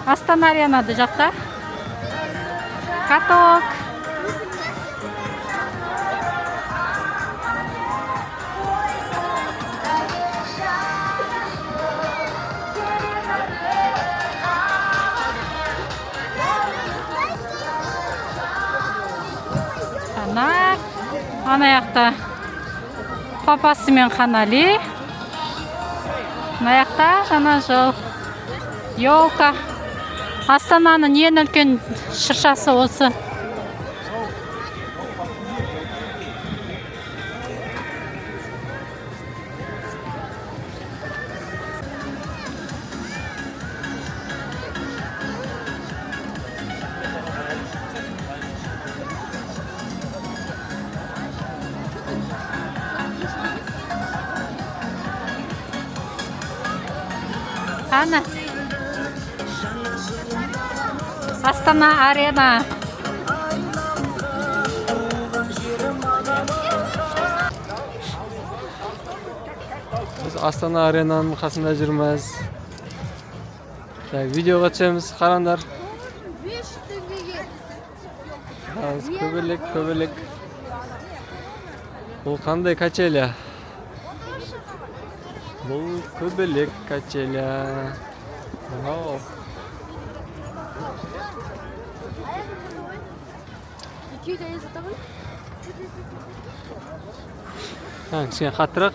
Астана Аренада жақта. Каток. Ана жақта папасы мен Қанали. Ана жақта жаңа жыл. Елка. Астананың ең үлкен шыршасы осы. Ана. Астана Арена. Biz Астана Аренаның қасында жүрміз. Видеоға түсеміз, қараңдар. Көбелек. Бұл қандай качеля? Бұл көбелек качеля. Вау. Кішкене қаттырақ.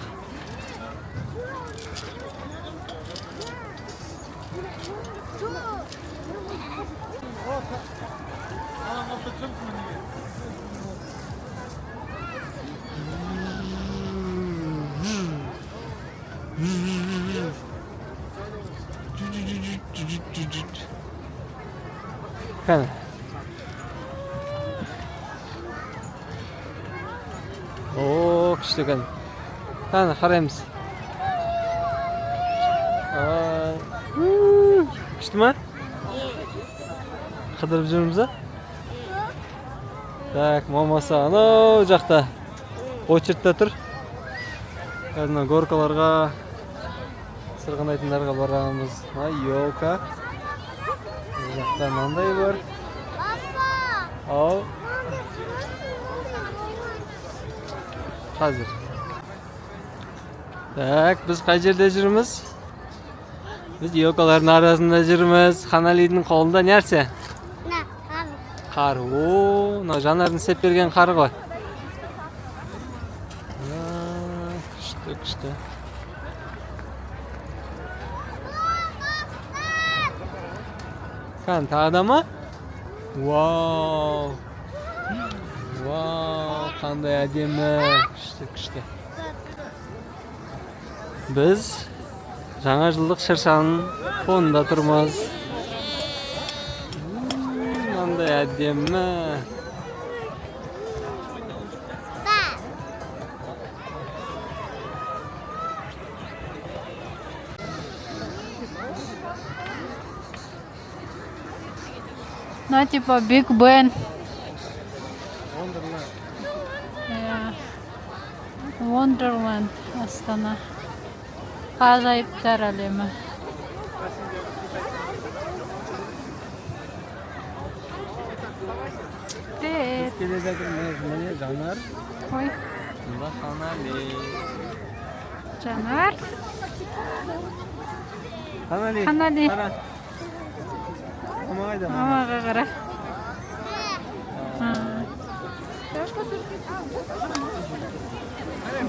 Қане. О, күшті екен. Қане, қараймыз. Күшті ма? Қыдырып жүрміз ба? Так, мамасы анау жақта очередьте тұр. Қазір горкаларға, сырғанайтындарға барамыз. Елка. Жақта мынандай бар. Ал. Қазір. Так, біз қай жерде жүрміз? Біз елкалардың арасында жүрміз. Қаналидің қолында нәрсе? Қар. О, жанардың сеп берген қары ғой. Күшті. Қан, тағы да ма? Вау, қандай әдемі. Күшті. Біз жаңа жылдық шыршаның фонында тұрмыз. Қандай әдемі. Ну, типа Биг Бен. Wonderland Астана. Ғажайыптар әлемі. Біз келе жатырмыз. Міне Жанар. Ой. Мұнда Қанали. Жанар. Қанали. Қара. Мамаға қара.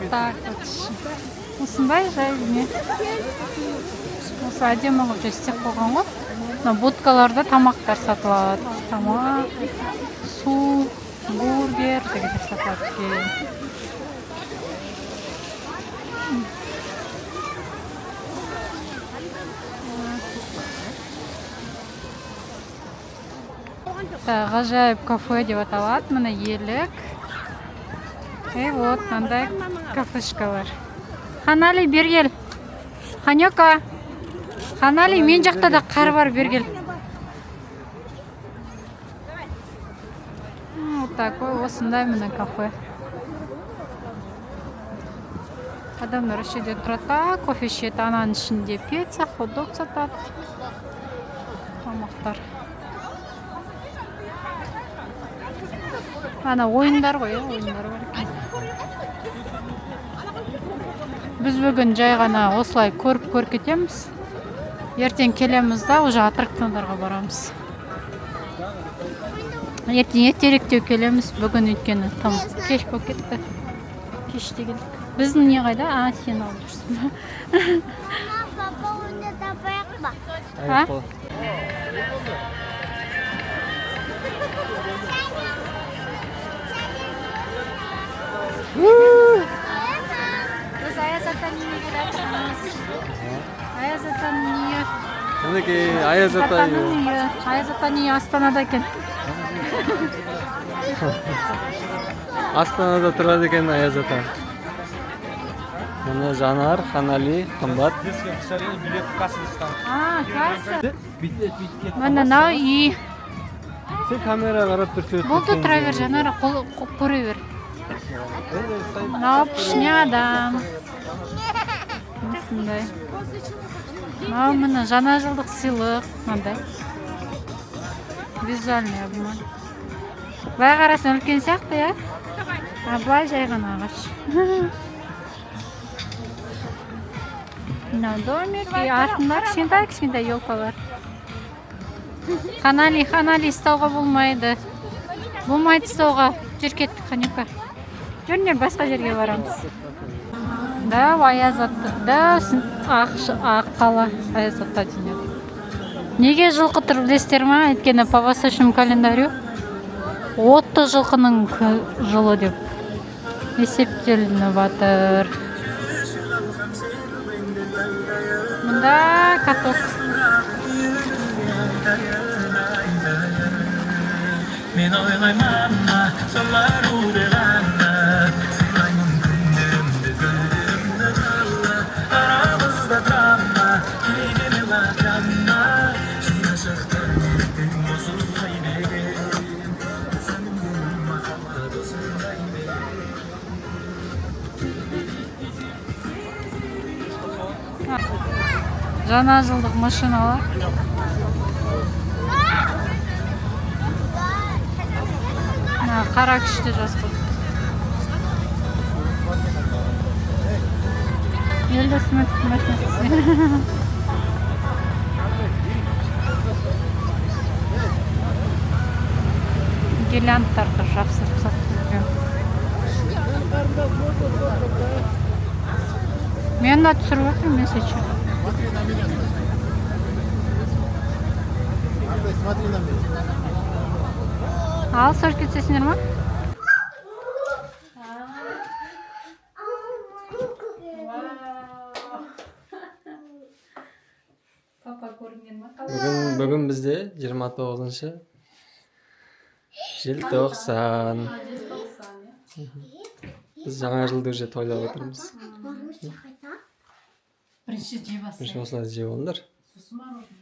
Так, вот. Осындай жайме. Осы әдемі ғып жестек қойған ғой. Будкаларда тамақтар сатылады. Тамақ, су, бургер деген сатылады екен. Ғажайып кафе деп аталады. Міне елік. Вот, мынандай кафешка бар. Қанали, бергел. Ханёка. Қанали, мен жақта да қар бар, бергел. Вот такой, осындай міне кафе. Адамдар ішінде тұрады, кофе ішеді, ананың ішінде пицца, хот-дог сатады. Тамақ. жабдықтар. Ана ойындар ғой, ойындар бар екен. Біз бүгін жай ғана осылай көріп кетеміз. Ертең келеміз да, уже аттракциондарға барамыз. Ертең ертеректеу келеміз, бүгін өйткені там кеш болып кетті. Кеште келдік. Біздің не қайда? Сен алып жүрсің. Папа оны тапайық па? Біз Аяз атан үйіне келатырмыз. Аяз атан үйі. Мінекей Аяз ата үйі. Аяз атан үйі Астанада екен. Астанада тұрады екен Аяз ата. Міне Жанар, Ханали, қымбат. Касса. Міне мынау үй. Сен камера қарап тұрсың. Болды, тұра бер, Жанар, көре бер. Мынау пішіне адам. Осындай. Мынау міне жаңа жылдық сыйлық. Мынандай. Визуальный обман. Былай қарасаң үлкен сияқты, я? Былай жай ғана ағаш. Мынау домик, артында кішкентай елкалар. Ханали ұстауға болмайды. Болмайды ұстауға. Жүр кеттік, Ханюка. Жүрінер басқа жерге барамыз. Да, Аяз ата. Да, ақ қала Аяз ата дейінеді. Неге жылқы тұр білесіздер ма? Өйткені по восточному календарю 30 жылқының жылы деп есептелініп жатыр. Мұнда каток. Мен ойлайманма, солар урағанда, сыйлаймын күндімді, гүлдімді қалла, арамызда трамма, кейдені лақанма, жина шықтыр ертең осы қайбеген, өзімнің махаббат осындай Жаңа жылдық машиналар. Қара күшті жас қыз. Елді сметік машинасы. Гирляндтарды жапсырып сатып. Мен да түсіріп отырмын месечі. Смотри на меня. Ал, сор кетсесіңдер ма? Папа көрінген ма? Бүгін бізде 29-шы желтоқсан. Біз жаңа жылды уже тойлап отырмыз. Бірінші жей басты. Бірінші осылай жеп олыңдар.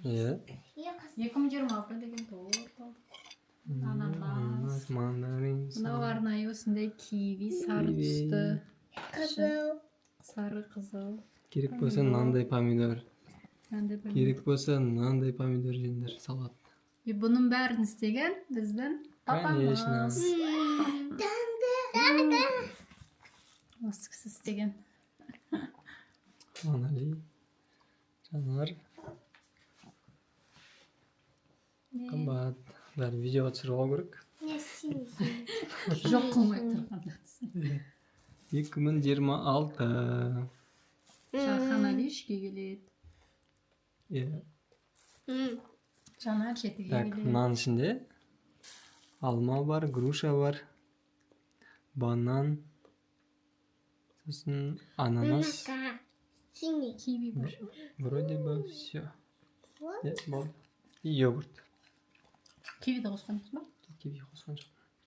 Иә. 2026 деген торт алды. Ананас. Мандарин. Мынау арнайы осындай киви, сары түсті. Сары қызыл. Керек болса мынандай помидор. Керек болса мынандай помидор жеңдер, салат. Бұның бәрін істеген біздің папамыз. Осы кісі істеген. Ханали, Жанар. Қымбат. Бәрі видео түсіруға керек. Жоқ қылмай тұрғанда. 2026. Ханали ішке келеді. Иә. Жанар жетіге Так, келеді. мынаның ішінде алма бар, груша бар, банан, сосын ананас. Киви бар. Вроде бы все. Болды. И йогурт. Кивиді қосқанбыз ба? Киви қосқан жоқ.